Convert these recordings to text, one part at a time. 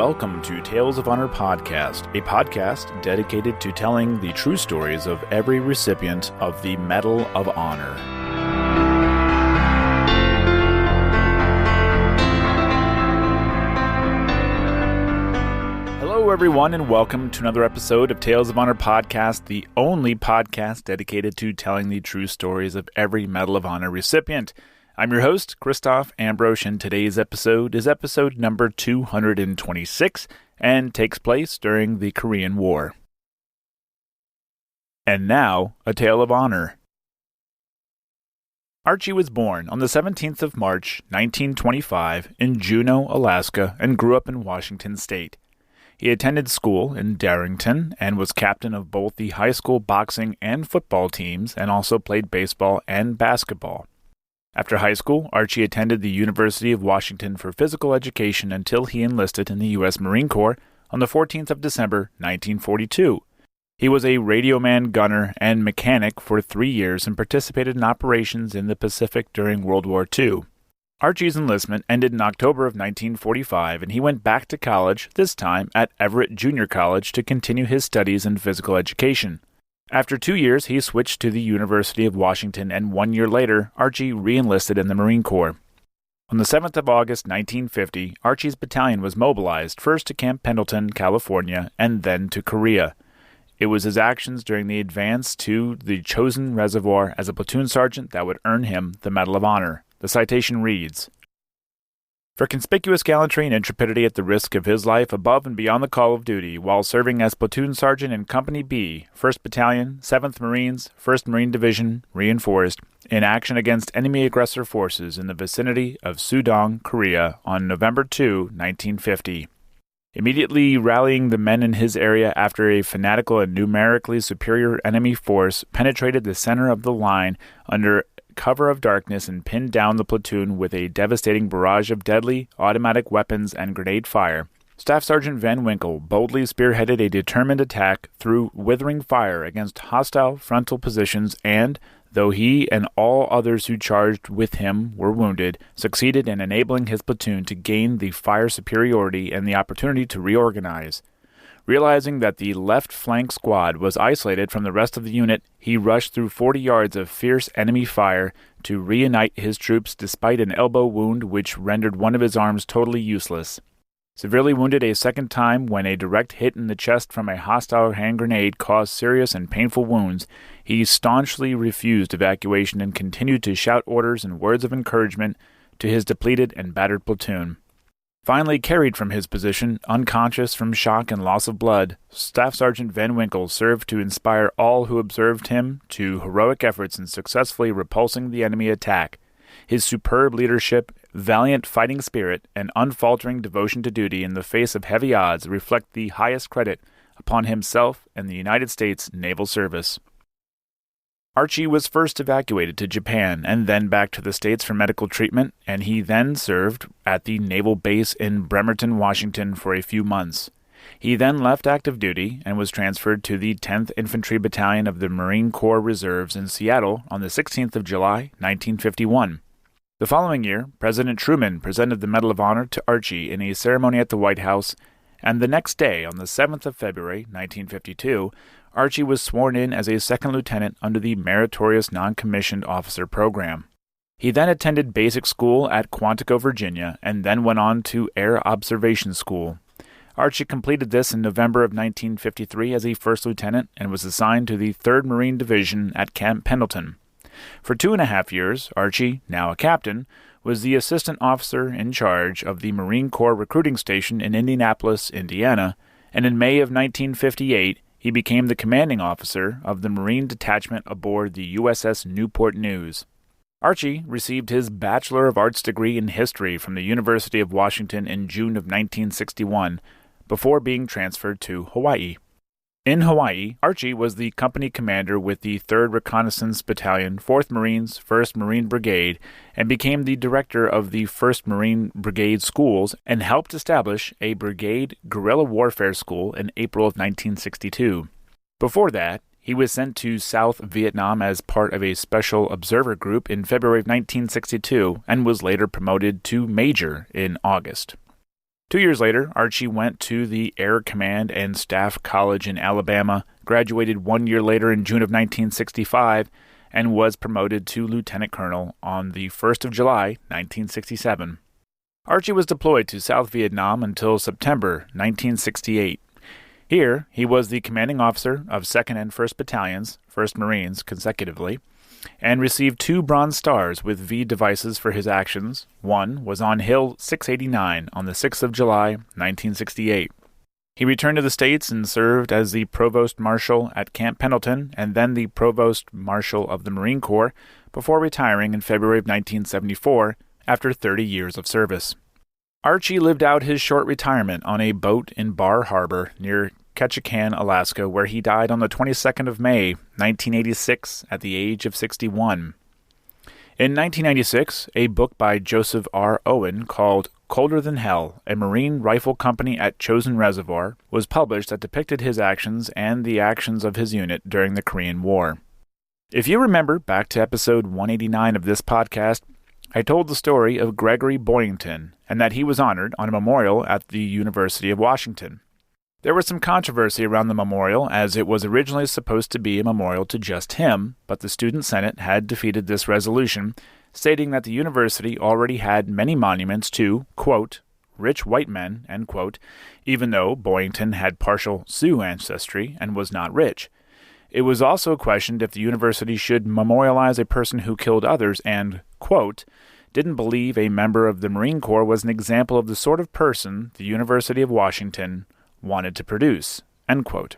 welcome to Tales of Honor Podcast, a podcast dedicated to telling the true stories of every recipient of the Medal of Honor. Hello, everyone, and welcome to another episode of Tales of Honor Podcast, the only podcast dedicated to telling the true stories of every Medal of Honor recipient. I'm your host, Christoph Ambrosch, and today's episode is episode number 226 and takes place during the Korean War. And now, a tale of honor. Archie was born on the 17th of March, 1925, in Juneau, Alaska, and grew up in Washington State. He attended school in Darrington and was captain of both the high school boxing and football teams and also played baseball and basketball. After high school, Archie attended the University of Washington for physical education until he enlisted in the U.S. Marine Corps on the 14th of December, 1942. He was a radioman, gunner, and mechanic for 3 years and participated in operations in the Pacific during World War II. Archie's enlistment ended in October of 1945, and he went back to college, this time at Everett Junior College, to continue his studies in physical education. After 2 years, he switched to the University of Washington, and 1 year later, Archie re-enlisted in the Marine Corps. On the 7th of August, 1950, Archie's battalion was mobilized, first to Camp Pendleton, California, and then to Korea. It was his actions during the advance to the Chosin Reservoir as a platoon sergeant that would earn him the Medal of Honor. The citation reads, "For conspicuous gallantry and intrepidity at the risk of his life above and beyond the call of duty, while serving as platoon sergeant in Company B, 1st Battalion, 7th Marines, 1st Marine Division, reinforced, in action against enemy aggressor forces in the vicinity of Sudong, Korea, on November 2, 1950. Immediately rallying the men in his area after a fanatical and numerically superior enemy force penetrated the center of the line under cover of darkness and pinned down the platoon with a devastating barrage of deadly automatic weapons and grenade fire. Staff Sergeant Van Winkle boldly spearheaded a determined attack through withering fire against hostile frontal positions and, though he and all others who charged with him were wounded, succeeded in enabling his platoon to gain the fire superiority and the opportunity to reorganize. Realizing that the left flank squad was isolated from the rest of the unit, he rushed through 40 yards of fierce enemy fire to reunite his troops despite an elbow wound which rendered one of his arms totally useless. Severely wounded a second time when a direct hit in the chest from a hostile hand grenade caused serious and painful wounds, he staunchly refused evacuation and continued to shout orders and words of encouragement to his depleted and battered platoon. Finally carried from his position, unconscious from shock and loss of blood, Staff Sergeant Van Winkle served to inspire all who observed him to heroic efforts in successfully repulsing the enemy attack. His superb leadership, valiant fighting spirit, and unfaltering devotion to duty in the face of heavy odds reflect the highest credit upon himself and the United States Naval Service. Archie was first evacuated to Japan and then back to the States for medical treatment, and he then served at the naval base in Bremerton, Washington for a few months. He then left active duty and was transferred to the 10th Infantry Battalion of the Marine Corps Reserves in Seattle on the 16th of July, 1951. The following year, President Truman presented the Medal of Honor to Archie in a ceremony at the White House, and the next day, on the 7th of February, 1952, Archie was sworn in as a second lieutenant under the Meritorious Non-Commissioned Officer Program. He then attended basic school at Quantico, Virginia, and then went on to Air Observation School. Archie completed this in November of 1953 as a first lieutenant and was assigned to the 3rd Marine Division at Camp Pendleton. For 2.5 years, Archie, now a captain, was the assistant officer in charge of the Marine Corps recruiting station in Indianapolis, Indiana, and in May of 1958, he became the commanding officer of the Marine Detachment aboard the USS Newport News. Archie received his Bachelor of Arts degree in History from the University of Washington in June of 1961, before being transferred to Hawaii. In Hawaii, Archie was the company commander with the 3rd Reconnaissance Battalion, 4th Marines, 1st Marine Brigade, and became the director of the 1st Marine Brigade schools and helped establish a brigade guerrilla warfare school in April of 1962. Before that, he was sent to South Vietnam as part of a special observer group in February of 1962 and was later promoted to major in August. 2 years later, Archie went to the Air Command and Staff College in Alabama, graduated 1 year later in June of 1965, and was promoted to lieutenant colonel on the 1st of July, 1967. Archie was deployed to South Vietnam until September 1968. Here, he was the commanding officer of 2nd and 1st Battalions, 1st Marines, consecutively, and received 2 Bronze Stars with V devices for his actions. One was on Hill 689 on the 6th of July, 1968. He returned to the States and served as the Provost Marshal at Camp Pendleton and then the Provost Marshal of the Marine Corps before retiring in February of 1974 after 30 years of service. Archie lived out his short retirement on a boat in Bar Harbor near Ketchikan, Alaska, where he died on the 22nd of May, 1986, at the age of 61. In 1996, a book by Joseph R. Owen called Colder Than Hell, a Marine Rifle Company at Chosin Reservoir, was published that depicted his actions and the actions of his unit during the Korean War. If you remember back to episode 189 of this podcast, I told the story of Gregory Boyington and that he was honored on a memorial at the University of Washington. There was some controversy around the memorial, as it was originally supposed to be a memorial to just him, but the Student Senate had defeated this resolution, stating that the university already had many monuments to, quote, rich white men, end quote, even though Boyington had partial Sioux ancestry and was not rich. It was also questioned if the university should memorialize a person who killed others and, quote, didn't believe a member of the Marine Corps was an example of the sort of person the University of Washington wanted to produce, end quote.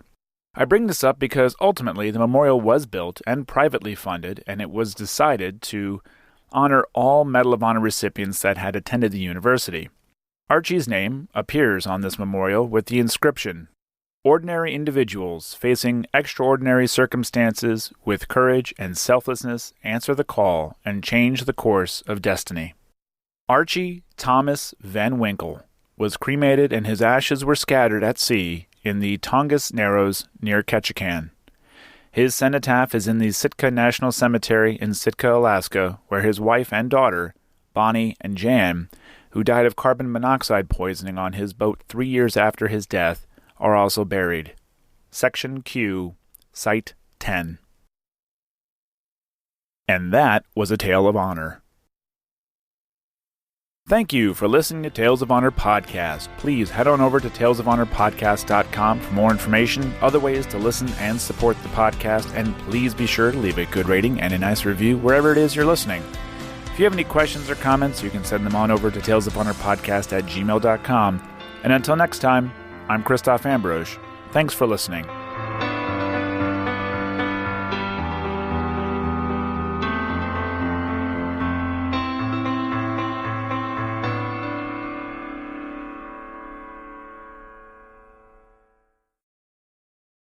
I bring this up because ultimately the memorial was built and privately funded, and it was decided to honor all Medal of Honor recipients that had attended the university. Archie's name appears on this memorial with the inscription, ordinary individuals facing extraordinary circumstances with courage and selflessness answer the call and change the course of destiny. Archie Thomas Van Winkle was cremated and his ashes were scattered at sea in the Tongass Narrows near Ketchikan. His cenotaph is in the Sitka National Cemetery in Sitka, Alaska, where his wife and daughter, Bonnie and Jan, who died of carbon monoxide poisoning on his boat 3 years after his death, are also buried. Section Q, Site 10. And that was a Tale of Honor. Thank you for listening to Tales of Honor Podcast. Please head on over to talesofhonorpodcast.com for more information, other ways to listen and support the podcast, and please be sure to leave a good rating and a nice review wherever it is you're listening. If you have any questions or comments, you can send them on over to talesofhonorpodcast@gmail.com. And until next time, I'm Christoph Ambrose. Thanks for listening.